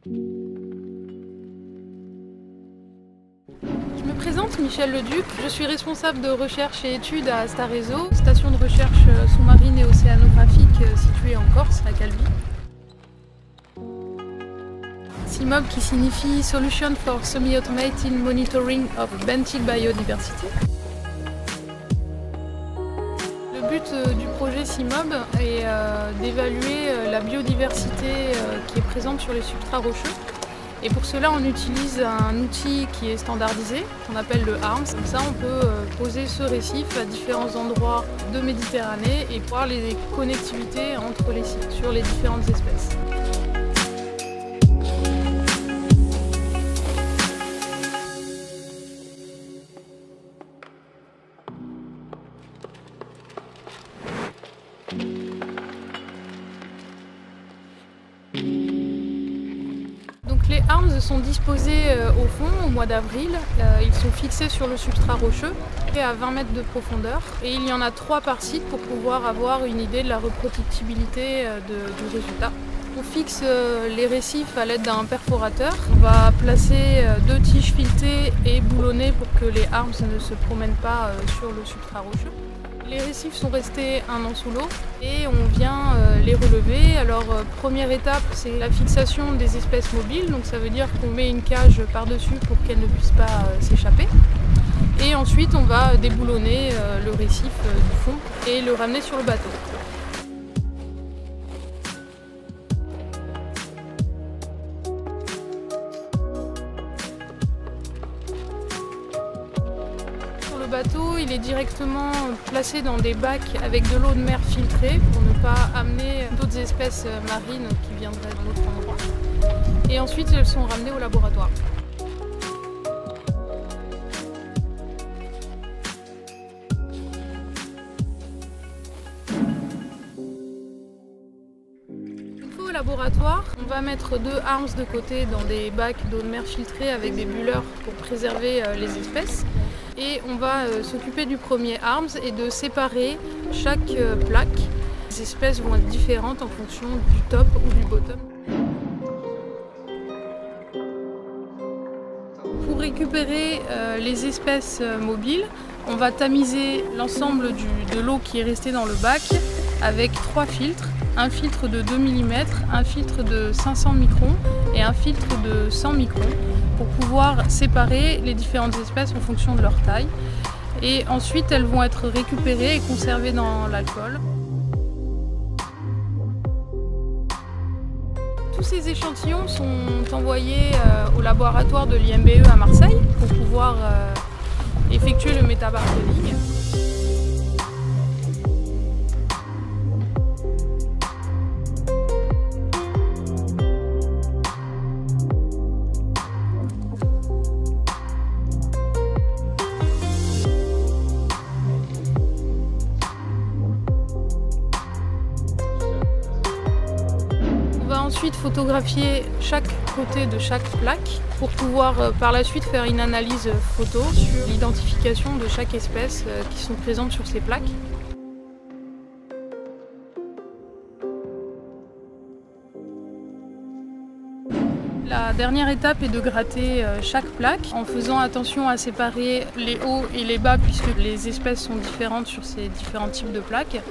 Je me présente, Michel Leduc. Je suis responsable de recherche et études à Starezo, station de recherche sous-marine et océanographique située en Corse, à Calvi. CIMOB qui signifie Solution for Semi-Automated Monitoring of Benthic Biodiversity. Le but du projet CIMOB est d'évaluer la biodiversité qui est présente sur les substrats rocheux. Et pour cela, on utilise un outil qui est standardisé, qu'on appelle le ARMS. Comme ça, on peut poser ce récif à différents endroits de Méditerranée et voir les connectivités entre les sites sur les différentes espèces. Donc les ARMS sont disposés au fond au mois d'avril. Ils sont fixés sur le substrat rocheux et à 20 mètres de profondeur. Et il y en a 3 par site pour pouvoir avoir une idée de la reproductibilité du résultat. On fixe les récifs à l'aide d'un perforateur. On va placer 2 tiges filetées et boulonnées pour que les ARMS ne se promènent pas sur le substrat rocheux. Les récifs sont restés 1 an sous l'eau et on vient les relever. Alors première étape, c'est la fixation des espèces mobiles, donc ça veut dire qu'on met une cage par-dessus pour qu'elles ne puissent pas s'échapper. Et ensuite on va déboulonner le récif du fond et le ramener sur le bateau. Le bateau, il est directement placé dans des bacs avec de l'eau de mer filtrée pour ne pas amener d'autres espèces marines qui viendraient d'un autre endroit. Et ensuite, elles sont ramenées au laboratoire. Une fois au laboratoire, on va mettre 2 ARMS de côté dans des bacs d'eau de mer filtrée avec des bulleurs pour préserver les espèces. Et on va s'occuper du premier ARMS et de séparer chaque plaque. Les espèces vont être différentes en fonction du top ou du bottom. Pour récupérer les espèces mobiles, on va tamiser l'ensemble de l'eau qui est restée dans le bac avec 3 filtres. Un filtre de 2 mm, un filtre de 500 microns et un filtre de 100 microns pour pouvoir séparer les différentes espèces en fonction de leur taille. Et ensuite, elles vont être récupérées et conservées dans l'alcool. Tous ces échantillons sont envoyés au laboratoire de l'IMBE à Marseille pour pouvoir effectuer le métabarcoding. Ensuite photographier chaque côté de chaque plaque pour pouvoir par la suite faire une analyse photo sur l'identification de chaque espèce qui sont présentes sur ces plaques. La dernière étape est de gratter chaque plaque en faisant attention à séparer les hauts et les bas puisque les espèces sont différentes sur ces différents types de plaques.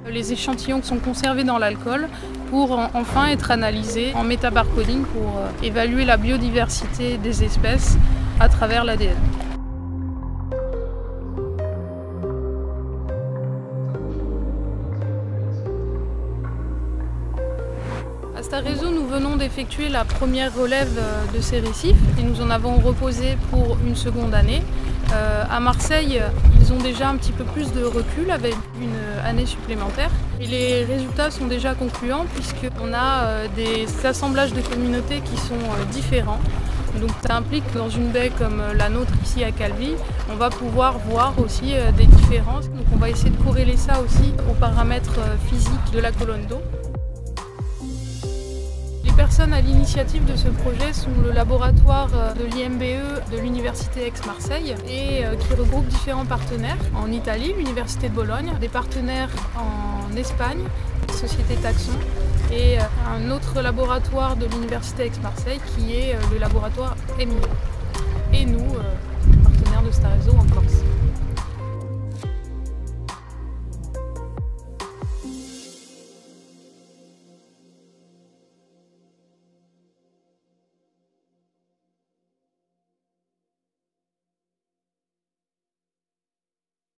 Les échantillons sont conservés dans l'alcool pour enfin être analysés en métabarcoding pour évaluer la biodiversité des espèces à travers l'ADN. À Starezo, nous venons d'effectuer la première relève de ces récifs et nous en avons reposé pour une seconde année. À Marseille, ils ont déjà un petit peu plus de recul avec une année supplémentaire. Et les résultats sont déjà concluants puisqu'on a des assemblages de communautés qui sont différents. Donc ça implique que dans une baie comme la nôtre ici à Calvi, on va pouvoir voir aussi des différences. Donc on va essayer de corréler ça aussi aux paramètres physiques de la colonne d'eau. Les personnes à l'initiative de ce projet sont le laboratoire de l'IMBE de l'Université Aix-Marseille et qui regroupe différents partenaires en Italie, l'Université de Bologne, des partenaires en Espagne, la société Taxon, et un autre laboratoire de l'Université Aix-Marseille qui est le laboratoire EMIO. Et nous, partenaires de Starezo en Corse.